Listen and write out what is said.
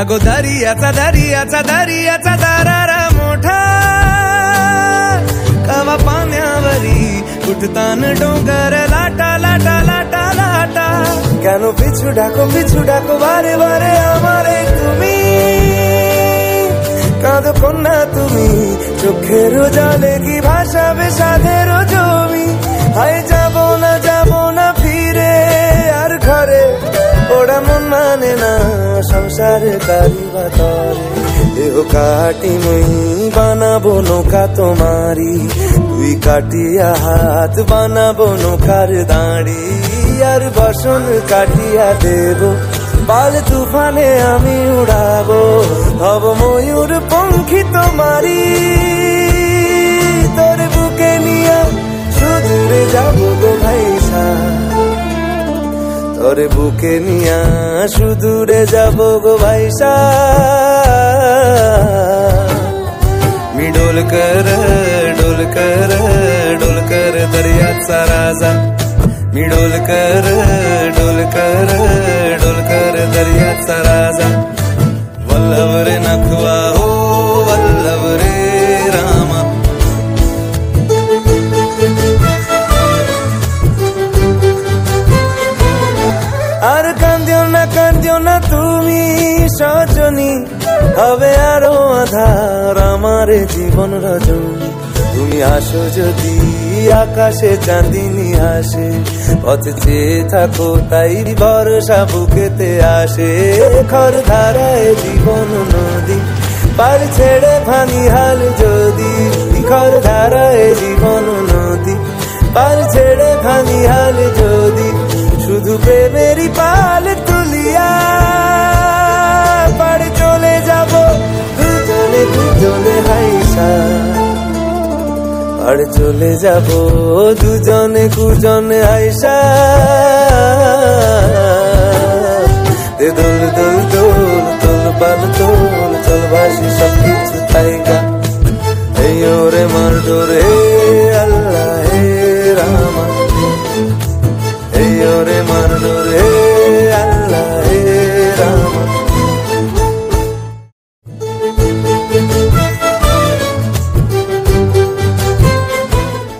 गो दर्याचा दर्याचा दर्याचा दरारा मोठा कवा पाण्यावरी उठतान डोंगर लाटा लाटा लाटा लाटा केन पिछू डाको बारे बारे आमारे तुमी काँदो कन्या तुमी चोखेर जाले की भाषा बेसाधेर जमी हाय जाबो ना फिरे আর ঘরে ওরা মন মানে না সংসার কারিবা তরে দেহ কাটি মই বানাবো নৌকা তোমারি দুই কাটিয়া হাত বানাবো নৌকার দাঁড়ি আর বসন কাটিয়া দেব বাল তুফানে আমি উড়াবো হব ময়ূর পঙ্খী তোমারি তোর বুকে নিয়া সুদূরে যাবো গো ভাইসা তোর বুকে নিয়া সুদূরে যাবো গো ভাইসা मी डोलकर डोलकर डोलकर दर्याचा राजा मी डोलकर डोलकर डोलकर दर्याचा राजा वल्लभ रे नखवा हो वल्लभ रे रामा আর কান্দিও না তুমি সজনী হবে আরো আধার আমার জীবন রজনী তুমি আসো যদি আকাশে চাঁদিনী হাসে পথ চেয়ে থাকো তাই ভরসা বুকেতে আসে খর ধারায় জীবন নদী পার ছেড়ে ভাঙি হাল যদি খর ধারায় জীবন নদী পার ছেড়ে ভাঙি হাল যদি শুধু প্রেমেরই পাল তুলিয়া পাড়ে চলে যাব দুজনে দুজনে হাইসা পাড়ে চলে যাব দুজনে দুজনে হাইসা দোল দোল দোল তোল পাল তোল চল ভাসি সব